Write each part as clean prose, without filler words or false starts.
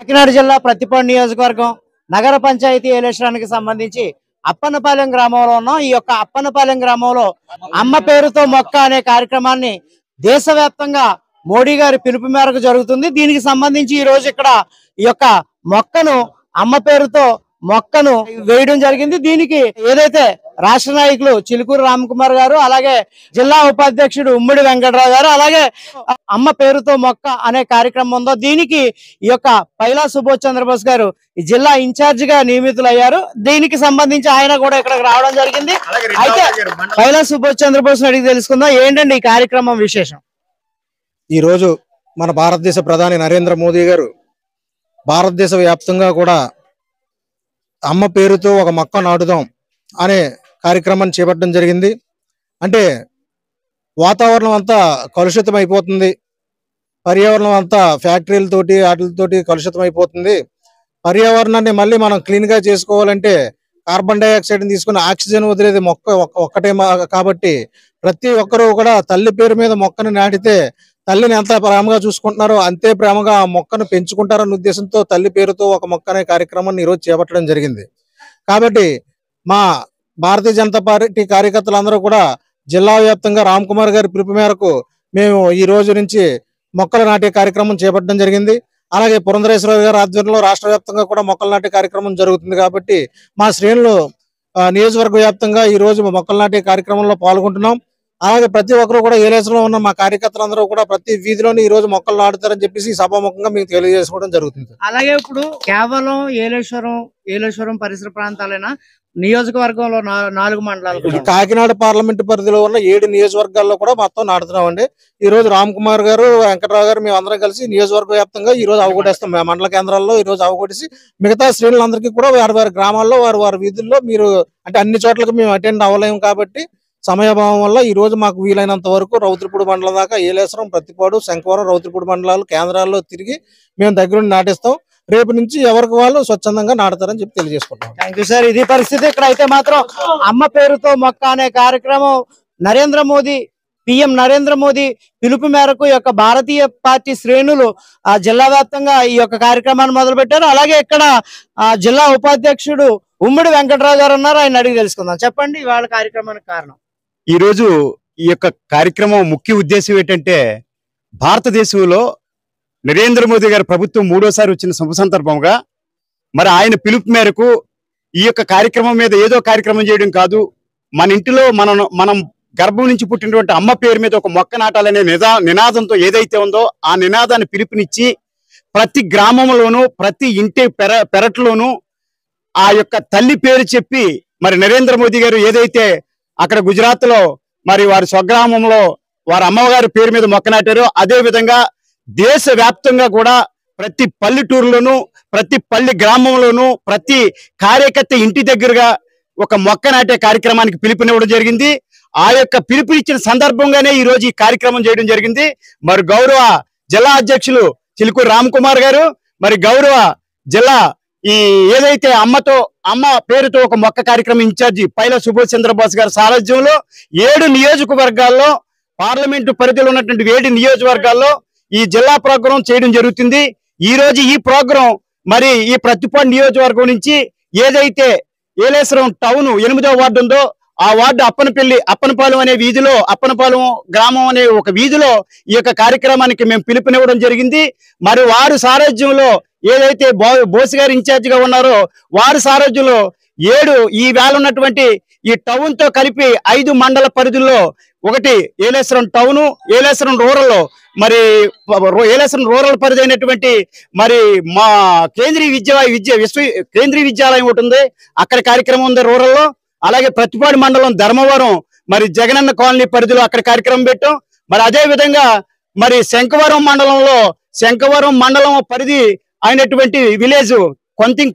కాకినాడ జిల్లా ప్రతిపాడు నియోజకవర్గం నగర పంచాయతీ ఎలక్షన్కి సంబంధించి అప్పన్నపాలెం గ్రామంలో ఉన్నాం. ఈ యొక్క అప్పన్నపాలెం గ్రామంలో అమ్మ పేరుతో మొక్క అనే కార్యక్రమాన్ని దేశవ్యాప్తంగా మోడీ గారి పిలుపు మేరకు జరుగుతుంది. దీనికి సంబంధించి ఈ రోజు ఇక్కడ ఈ యొక్క మొక్కను అమ్మ పేరుతో మొక్కను వేయడం జరిగింది. దీనికి ఏదైతే రాష్ట్ర నాయకులు చిలుకూరు రామకుమార్ గారు, అలాగే జిల్లా ఉపాధ్యక్షుడు ఉమ్మడి వెంకటరావు గారు, అలాగే అమ్మ పేరుతో మొక్క అనే కార్యక్రమం ఉందో దీనికి ఈ యొక్క పైలా సుభాష్ చంద్రబోస్ గారు ఈ జిల్లా ఇన్ఛార్జ్ గా నియమితులయ్యారు. దీనికి సంబంధించి ఆయన కూడా ఇక్కడికి రావడం జరిగింది. అయితే పైలా సుభాష్ చంద్రబోస్ అడిగి తెలుసుకుందాం, ఏంటండి ఈ కార్యక్రమం విశేషం? ఈ రోజు మన భారతదేశ ప్రధాని నరేంద్ర మోదీ గారు భారతదేశ వ్యాప్తంగా కూడా అమ్మ పేరుతో ఒక మొక్క నాటుదాం అనే కార్యక్రమాన్ని చేపట్టడం జరిగింది. అంటే వాతావరణం అంతా కలుషితం అయిపోతుంది, పర్యావరణం అంతా ఫ్యాక్టరీలతోటి వాటితోటి కలుషితం అయిపోతుంది. పర్యావరణాన్ని మళ్ళీ మనం క్లీన్ గా చేసుకోవాలంటే కార్బన్ డైఆక్సైడ్ తీసుకుని ఆక్సిజన్ వదిలేది మొక్క ఒక్కటే కాబట్టి ప్రతి ఒక్కరూ కూడా తల్లి పేరు మీద మొక్కను నాటితే తల్లిని ఎంత ప్రేమగా చూసుకుంటున్నారో అంతే ప్రేమగా ఆ మొక్కను పెంచుకుంటారన్న ఉద్దేశంతో తల్లి పేరుతో ఒక మొక్క అనే కార్యక్రమాన్ని ఈరోజు చేపట్టడం జరిగింది. కాబట్టి మా భారతీయ జనతా పార్టీ కార్యకర్తలందరూ కూడా జిల్లా వ్యాప్తంగా రామ్ కుమార్ గారి పిలుపు మేరకు మేము ఈ రోజు నుంచి మొక్కలు నాటే కార్యక్రమం చేపట్టడం జరిగింది. అలాగే పురంధరేశ్వర గారి ఆధ్వర్యంలో రాష్ట్ర వ్యాప్తంగా కూడా మొక్కలు నాటే కార్యక్రమం జరుగుతుంది. కాబట్టి మా శ్రేణులు నియోజకవర్గ వ్యాప్తంగా ఈ రోజు మొక్కలు నాటే కార్యక్రమంలో పాల్గొంటున్నాం. అలాగే ప్రతి ఒక్కరు కూడా ఏలేశ్వరంలో ఉన్న మా కార్యకర్తలందరూ కూడా ప్రతి వీధిలోని ఈ రోజు మొక్కలు నాటుతారని చెప్పేసి సభాముఖంగా మీకు తెలియజేసుకోవడం జరుగుతుంది. అలాగే ఇప్పుడు కేవలం ఏలేశ్వరం పరిసర ప్రాంతాలైనా నియోజకవర్గంలో 4 మండలాలు కాకినాడ పార్లమెంట్ పరిధిలో ఉన్న 7 నియోజకవర్గాల్లో కూడా మొత్తం నాటుతున్నామండి. ఈ రోజు రామ్ కుమార్ గారు, వెంకటరావు గారు మేము అందరం కలిసి నియోజకవర్గ వ్యాప్తంగా ఈ రోజు అవగొట్టేస్తాం. మండల కేంద్రాల్లో ఈ రోజు అవగొట్టేసి మిగతా శ్రేణులందరికీ కూడా వారి గ్రామాల్లో వారి వీధుల్లో మీరు అంటే అన్ని చోట్లకి మేము అటెండ్ అవ్వలేము కాబట్టి సమయభావం వల్ల ఈ రోజు మాకు వీలైనంత వరకు రౌతులపూడి మండలం దాకా ఏలేశ్వరం, ప్రతిపాడు, శంకవరం, రౌతులపూడి మండలాలు కేంద్రాల్లో తిరిగి మేము దగ్గరుండి నాటిస్తాం. రేపు నుంచి ఎవరికి వాళ్ళు స్వచ్ఛందంగా నాటుతారని చెప్పి తెలియజేసుకుంటాం. Thank you sir. ఇది పరిస్థితి. ఇక్కడ అయితే మాత్రం అమ్మ పేరుతో మొక్క అనే కార్యక్రమం పిఎం నరేంద్ర మోదీ పిలుపు మేరకు ఈ యొక్క భారతీయ పార్టీ శ్రేణులు జిల్లా వ్యాప్తంగా ఈ యొక్క కార్యక్రమాన్ని మొదలు పెట్టారు. అలాగే ఇక్కడ జిల్లా ఉపాధ్యక్షుడు ఉమ్మడి వెంకటరావు గారు ఉన్నారు, ఆయన అడిగి తెలుసుకుందాం. చెప్పండి ఇవాళ కార్యక్రమానికి కారణం. ఈ రోజు ఈ యొక్క కార్యక్రమం ముఖ్య ఉద్దేశం ఏంటంటే భారతదేశంలో నరేంద్ర మోదీ గారి ప్రభుత్వం 3వసారి వచ్చిన శుభ సందర్భంగా మరి ఆయన పిలుపు మేరకు ఈ యొక్క కార్యక్రమం మీద ఏదో కార్యక్రమం చేయడం కాదు, మన ఇంటిలో మనం గర్భం నుంచి పుట్టినటువంటి అమ్మ పేరు మీద ఒక మొక్క నాటాలనే నినాదంతో ఏదైతే ఉందో ఆ నినాదాన్ని పిలుపునిచ్చి ప్రతి గ్రామంలోనూ ప్రతి ఇంటి పెరట్లోనూ ఆ యొక్క తల్లి పేరు చెప్పి మరి నరేంద్ర మోదీ గారు ఏదైతే అక్కడ గుజరాత్ లో మరి వారి స్వగ్రామంలో వారి అమ్మగారి పేరు మీద మొక్క నాటారో అదే విధంగా దేశవ్యాప్తంగా కూడా ప్రతి పల్లెటూరులోనూ ప్రతి పల్లె గ్రామంలోనూ ప్రతి కార్యకర్త ఇంటి దగ్గరగా ఒక మొక్క నాటే కార్యక్రమానికి పిలుపునివ్వడం జరిగింది. ఆ యొక్క పిలుపునిచ్చిన సందర్భంగానే ఈ రోజు ఈ కార్యక్రమం చేయడం జరిగింది. మరి గౌరవ జిల్లా అధ్యక్షులు చిలుకూరు రామకుమార్ గారు, మరి గౌరవ జిల్లా ఏదైతే అమ్మ పేరుతో ఒక మొక్క కార్యక్రమం ఇన్ఛార్జి పైలా సుభాష్ చంద్రబోస్ గారి సారథ్యంలో 7 నియోజకవర్గాల్లో పార్లమెంటు పరిధిలో ఉన్నటువంటి 7 నియోజకవర్గాల్లో ఈ జిల్లా ప్రోగ్రాం చేయడం జరుగుతుంది. ఈ రోజు ఈ ప్రోగ్రాం మరి ఈ ప్రతిపాడు నియోజకవర్గం నుంచి ఏదైతే ఏలేశ్వరం టౌన్ 8వ వార్డు ఉందో ఆ వార్డు అప్పనపాలెం అనే వీధిలో అప్పనపాలెం గ్రామం అనే ఒక వీధిలో ఈ యొక్క కార్యక్రమానికి మేము పిలుపునివ్వడం జరిగింది. మరి వారి సారథ్యంలో ఏదైతే బోస్ గారు ఇన్ఛార్జ్ గా ఉన్నారో వారి సారథ్యంలో 7 ఈ వేళ ఉన్నటువంటి ఈ టౌన్ తో కలిపి 5 మండల పరిధుల్లో ఒకటి ఏలేశ్వరం టౌను, ఏలేశ్వరం రూరల్, మరి ఏలేశ్వరం రూరల్ పరిధి అయినటువంటి మరి మా కేంద్రీయ విద్యాలయం ఒకటి ఉంది, అక్కడ కార్యక్రమం ఉంది రూరల్లో. అలాగే ప్రతిపాడు మండలం ధర్మవరం మరి జగనన్న కాలనీ పరిధిలో అక్కడ కార్యక్రమం పెట్టాం. మరి అదే విధంగా మరి శంకవరం మండలం పరిధి అయినటువంటి విలేజ్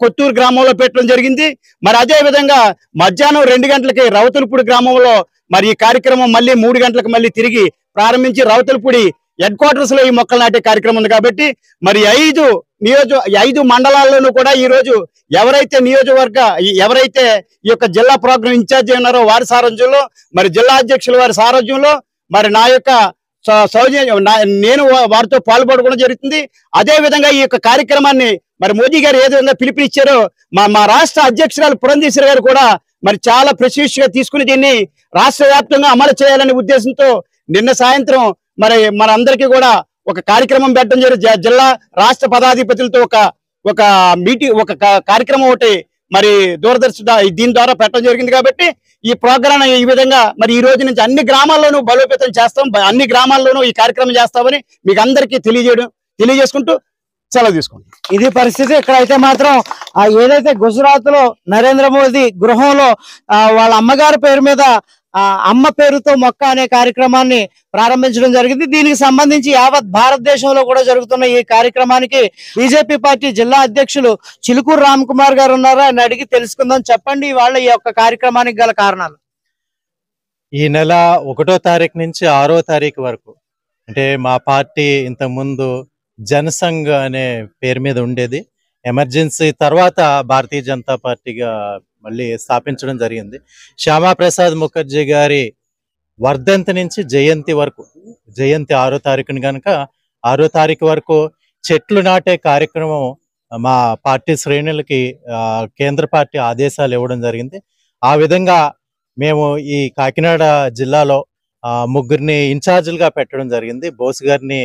కొత్తూరు గ్రామంలో పెట్టడం జరిగింది. మరి అదే విధంగా మధ్యాహ్నం 2 గంటలకి రౌతులపూడి గ్రామంలో మరి ఈ కార్యక్రమం మళ్ళీ 3 గంటలకు మళ్ళీ తిరిగి ప్రారంభించి రౌతులపూడి హెడ్ క్వార్టర్స్ లో ఈ మొక్కలు నాటే కార్యక్రమం ఉంది. కాబట్టి మరి 5 మండలాల్లోనూ కూడా ఈ రోజు ఎవరైతే ఈ యొక్క జిల్లా ప్రోగ్రామ్ ఇన్ఛార్జ్ ఉన్నారో వారి సారథ్యంలో మరి జిల్లా అధ్యక్షుల వారి సారథ్యంలో మరి నా యొక్క నేను వారితో పాల్గొనడం జరుగుతుంది. అదే విధంగా ఈ యొక్క కార్యక్రమాన్ని మరి మోదీ గారు ఏ విధంగా పిలుపునిచ్చారో మా రాష్ట్ర అధ్యక్షురాలు పురంధేశ్వరి గారు కూడా మరి చాలా ప్రెసిషియస్ గా తీసుకుని దీన్ని రాష్ట్ర వ్యాప్తంగా అమలు చేయాలనే ఉద్దేశంతో నిన్న సాయంత్రం మరి మనందరికీ కూడా ఒక కార్యక్రమం పెట్టడం జరిగింది. జిల్లా రాష్ట్ర పదాధిపతులతో ఒక మీటింగ్ ఒక కార్యక్రమం ఒకటి మరి దూరదర్శన్ దీని ద్వారా పెట్టడం జరిగింది. కాబట్టి ఈ ప్రోగ్రాం ఈ విధంగా మరి ఈ రోజు నుంచి అన్ని గ్రామాల్లోనూ బలోపేతం చేస్తాం, అన్ని గ్రామాల్లోనూ ఈ కార్యక్రమం చేస్తామని మీకు అందరికీ తెలియజేసుకుంటూ సెలవు తీసుకుంటాం. ఇది పరిస్థితి. ఇక్కడైతే మాత్రం ఏదైతే గుజరాత్ లో నరేంద్ర మోదీ గృహంలో వాళ్ళ అమ్మగారి పేరు మీద అమ్మ పేరుతో మొక్క అనే కార్యక్రమాన్ని ప్రారంభించడం జరిగింది. దీనికి సంబంధించి యావత్ భారతదేశంలో కూడా జరుగుతున్న ఈ కార్యక్రమానికి బీజేపీ పార్టీ జిల్లా అధ్యక్షులు చిలుకూరు రామ్ కుమార్ గారు ఉన్నారు. ఆయన అడిగి తెలుసుకుందాం. చెప్పండి వాళ్ళ ఈ యొక్క కార్యక్రమానికి గల కారణాలు. ఈ నెల 1వ తారీఖు నుంచి 6వ తారీఖు వరకు, అంటే మా పార్టీ ఇంతకుముందు జనసంఘ్ అనే పేరు మీద ఉండేది, ఎమర్జెన్సీ తర్వాత భారతీయ జనతా పార్టీగా మళ్ళీ స్థాపించడం జరిగింది. శ్యామా ప్రసాద్ ముఖర్జీ గారి వర్ధంతి నుంచి జయంతి వరకు, జయంతి 6వ తారీఖుని కనుక 6వ తారీఖు వరకు చెట్లు నాటే కార్యక్రమం మా పార్టీ శ్రేణులకి కేంద్ర పార్టీ ఆదేశాలు ఇవ్వడం జరిగింది. ఆ విధంగా మేము ఈ కాకినాడ జిల్లాలో ముగ్గురిని ఇన్ఛార్జీలుగా పెట్టడం జరిగింది. బోస్ గారిని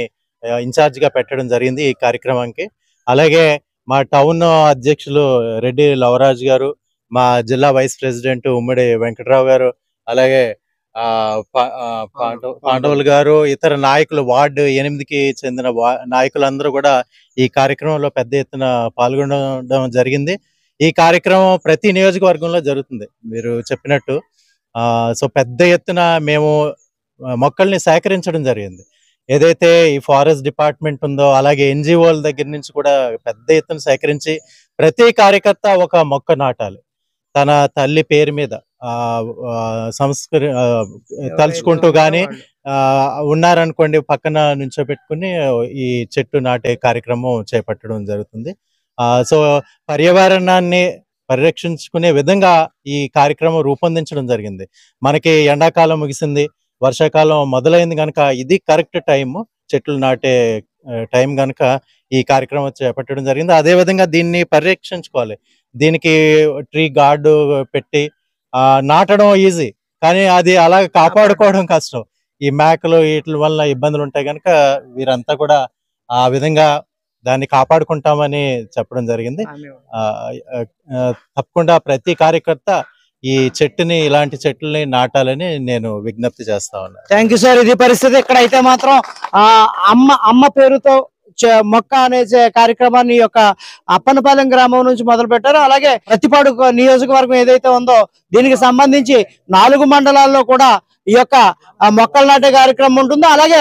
ఇన్ఛార్జిగా పెట్టడం జరిగింది ఈ కార్యక్రమానికి. అలాగే మా టౌన్ అధ్యక్షులు రెడ్డి లవరాజ్ గారు, మా జిల్లా వైస్ ప్రెసిడెంట్ ఉమ్మడి వెంకట్రావు గారు, అలాగే పాండవులు గారు, ఇతర నాయకులు వార్డు 8కి చెందిన నాయకులందరూ కూడా ఈ కార్యక్రమంలో పెద్ద ఎత్తున పాల్గొనడం జరిగింది. ఈ కార్యక్రమం ప్రతి నియోజకవర్గంలో జరుగుతుంది మీరు చెప్పినట్టు. సో పెద్ద ఎత్తున మేము మొక్కల్ని సేకరించడం జరిగింది. ఏదైతే ఈ ఫారెస్ట్ డిపార్ట్మెంట్ ఉందో అలాగే ఎన్జిఓల దగ్గర నుంచి కూడా పెద్ద ఎత్తున సేకరించి ప్రతి కార్యకర్త ఒక మొక్క నాటాలి. తన తల్లి పేరు మీద తలుచుకుంటూ కానీ ఉన్నారనుకోండి, పక్కన నుంచోబెట్టుకుని ఈ చెట్టు నాటే కార్యక్రమం చేపట్టడం జరుగుతుంది. సో పర్యావరణాన్ని పరిరక్షించుకునే విధంగా ఈ కార్యక్రమం రూపొందించడం జరిగింది. మనకి ఎండాకాలం ముగిసింది, వర్షాకాలం మొదలైంది కనుక ఇది కరెక్ట్ టైం, చెట్లు నాటే టైం కనుక ఈ కార్యక్రమం చేపట్టడం జరిగింది. అదేవిధంగా దీన్ని పరిరక్షించుకోవాలి. దీనికి ట్రీ గార్డు పెట్టి నాటడం ఈజీ, కానీ అది అలా కాపాడుకోవడం కష్టం. ఈ మేకలు వీటి వల్ల ఇబ్బందులు ఉంటాయి కనుక వీరంతా కూడా ఆ విధంగా దాన్ని కాపాడుకుంటామని చెప్పడం జరిగింది. తప్పకుండా ప్రతి కార్యకర్త ఈ చెట్టుని, ఇలాంటి చెట్లని నాటాలని నేను విజ్ఞప్తి చేస్తా ఉన్నాను. Thank you sir. ఇది పరిస్థితి. ఇక్కడైతే మాత్రం అమ్మ పేరుతో మొక్క అనే కార్యక్రమాన్ని యొక్క అప్పనపాలెం గ్రామం నుంచి మొదలు పెట్టారు. అలాగే ప్రతిపాడు నియోజకవర్గం ఏదైతే ఉందో దీనికి సంబంధించి 4 మండలాల్లో కూడా ఈ యొక్క మొక్కలు నాటే కార్యక్రమం ఉంటుంది. అలాగే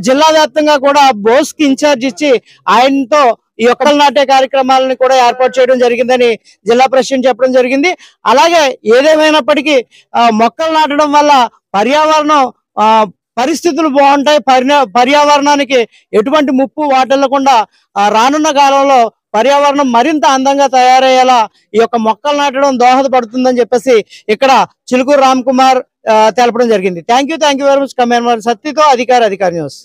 జిల్లా వ్యాప్తంగా కూడా బోస్ కి ఇన్ఛార్జ్ ఇచ్చి ఆయనతో ఈ మొక్కలు నాటే కార్యక్రమాలను కూడా ఏర్పాటు చేయడం జరిగిందని జిల్లా ప్రెసిడెంట్ చెప్పడం జరిగింది. అలాగే ఏదేమైనప్పటికీ మొక్కలు నాటడం వల్ల పర్యావరణం పరిస్థితులు బాగుంటాయి. పర్యావరణానికి ఎటువంటి ముప్పు వాటిల్లకుండా రానున్న కాలంలో పర్యావరణం మరింత అందంగా తయారయ్యేలా ఈ యొక్క మొక్కలు నాటడం దోహదపడుతుందని చెప్పేసి ఇక్కడ చిలుకూరు రామ్ కుమార్ తెలపడం జరిగింది. Thank you very much. కమెన్ సత్తితో అధికారి న్యూస్.